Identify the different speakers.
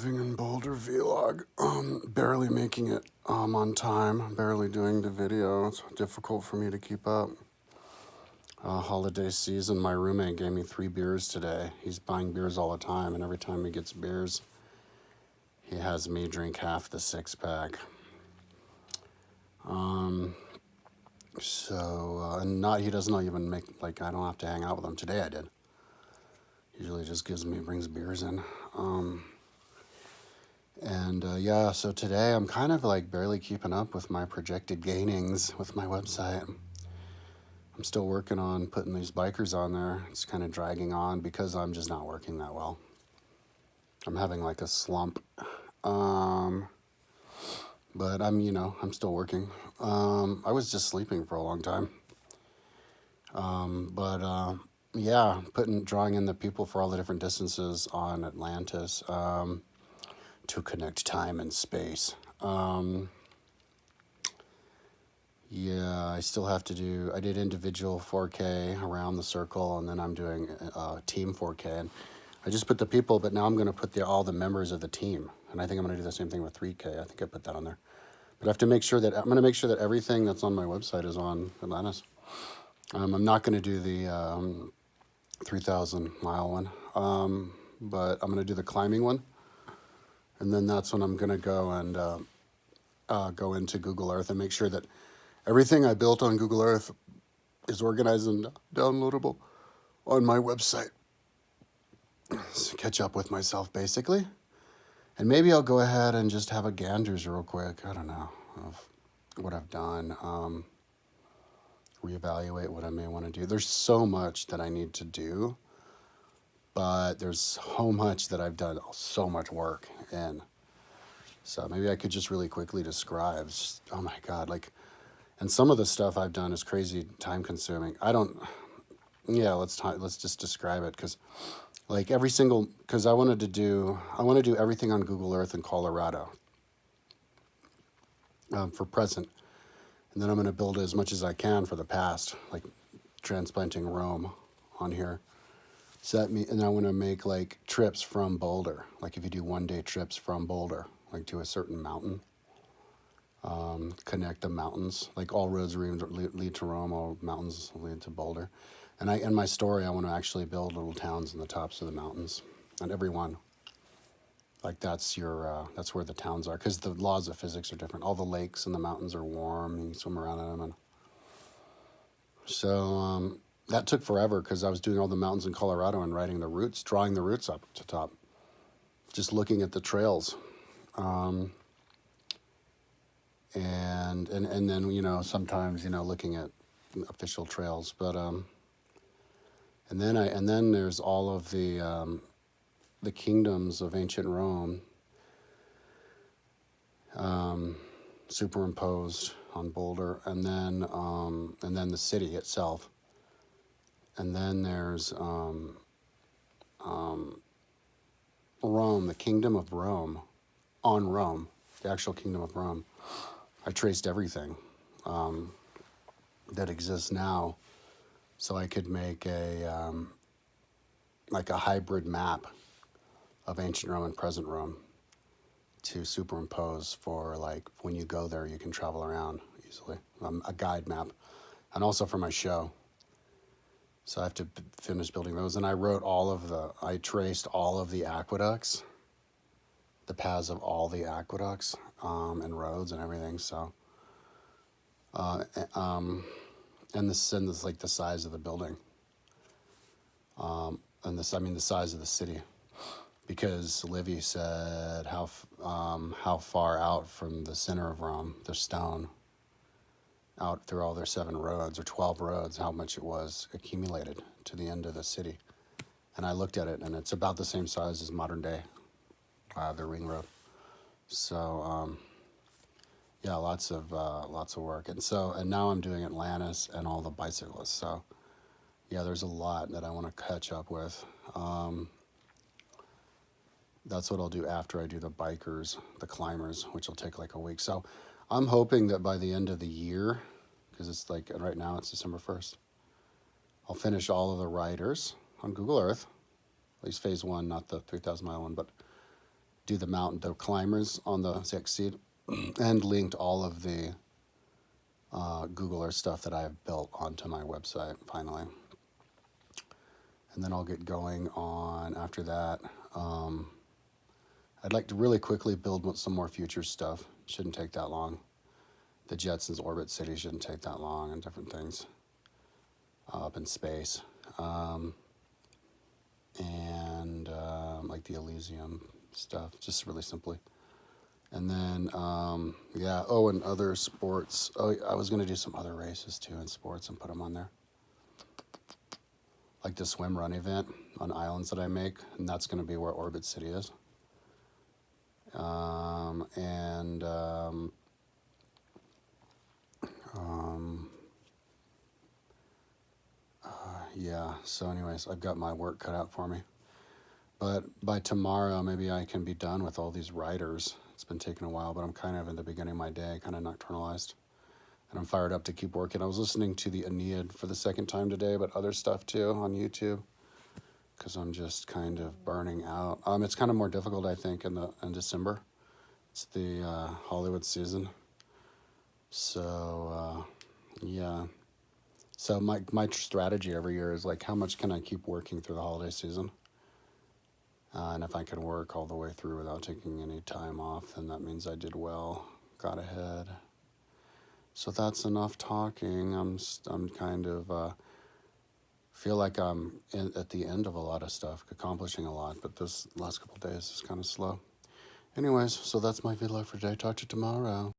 Speaker 1: Living in Boulder vlog. Barely making it on time. Barely doing the video. It's difficult for me to keep up. Holiday season. My roommate gave me 3 beers today. He's buying beers all the time, and every time he gets beers, he has me drink half the 6-pack. He doesn't even make, I don't have to hang out with him. Today I did. Usually just brings beers in. So today I'm kind of barely keeping up with my projected gainings with my website. I'm still working on putting these bikers on there. It's kind of dragging on because I'm just not working that well. I'm having a slump. But I'm still working. I was just sleeping for a long time. Drawing in the people for all the different distances on Atlantis to connect time and space. I still have to do, I did individual 4K around the circle, and then I'm doing team 4K. And I just put the people, but now I'm going to put all the members of the team. And I think I'm going to do the same thing with 3K. I think I put that on there. But I have to make sure that, I'm going to make sure that everything that's on my website is on Atlantis. I'm not going to do the 3,000 mile one, but I'm going to do the climbing one. And then that's when I'm going to go and go into Google Earth and make sure that everything I built on Google Earth is organized and downloadable on my website. So catch up with myself, basically. And maybe I'll go ahead and just have a ganders real quick. I don't know of what I've done. Reevaluate what I may want to do. There's so much that I need to do, but there's so much that I've done so much work in. So maybe I could just really quickly describe. Just, oh my God, and some of the stuff I've done is crazy time consuming. Let's just describe it, because because I want to do everything on Google Earth in Colorado for present. And then I'm going to build as much as I can for the past, like transplanting Rome on here. And I want to make trips from Boulder. If you do 1-day trips from Boulder, to a certain mountain, connect the mountains. All roads lead to Rome, all mountains lead to Boulder. And in my story, I want to actually build little towns in the tops of the mountains, and every one. That's where the towns are, because the laws of physics are different. All the lakes and the mountains are warm, and you swim around in them. And so that took forever, because I was doing all the mountains in Colorado and drawing the roots up to top, just looking at the trails. And then sometimes looking at official trails, but and then there's all of the kingdoms of ancient Rome superimposed on Boulder, and then the city itself, and then there's Rome, the kingdom of Rome, on Rome, the actual kingdom of Rome. I traced everything that exists now, so I could make a hybrid map of ancient Rome and present Rome to superimpose for when you go there, you can travel around easily. A guide map, and also for my show. So I have to finish building those, and I traced all of the aqueducts, the paths of all the aqueducts, and roads and everything. So, and this the size of the building, the size of the city, because Livy said how far out from the center of Rome, the stone, out through all their 7 roads or 12 roads, how much it was accumulated to the end of the city. And I looked at it, and it's about the same size as modern day, the ring road. So, lots of work. And now I'm doing Atlantis and all the bicyclists. So, there's a lot that I want to catch up with. That's what I'll do after I do the bikers, the climbers, which will take a week. So I'm hoping that by the end of the year, because it's right now it's December 1st, I'll finish all of the riders on Google Earth, at least phase 1, not the 3,000 mile one, but do the climbers on the Exceed, and linked all of the Google Earth stuff that I have built onto my website finally. And then I'll get going on after that. I'd like to really quickly build some more future stuff. Shouldn't take that long. The Jetsons Orbit City shouldn't take that long, and different things up in space. Like the Elysium stuff, just really simply. And then, yeah, and other sports. Oh, I was going to do some other races too in sports and put them on there. Like the swim run event on islands that I make, and that's going to be where Orbit City is. Yeah, so anyways, I've got my work cut out for me. But by tomorrow, maybe I can be done with all these writers. It's been taking a while, but I'm kind of in the beginning of my day, kind of nocturnalized. And I'm fired up to keep working. I was listening to the Aeneid for the second time today, but other stuff too on YouTube, because I'm just kind of burning out. It's kind of more difficult, I think, in December. It's the Hollywood season. So, yeah. So my strategy every year is like, how much can I keep working through the holiday season? And if I can work all the way through without taking any time off, then that means I did well, got ahead. So that's enough talking. I'm kind of feel like I'm at the end of a lot of stuff, accomplishing a lot, but this last couple of days is kind of slow. Anyways, so that's my video for today. Talk to you tomorrow.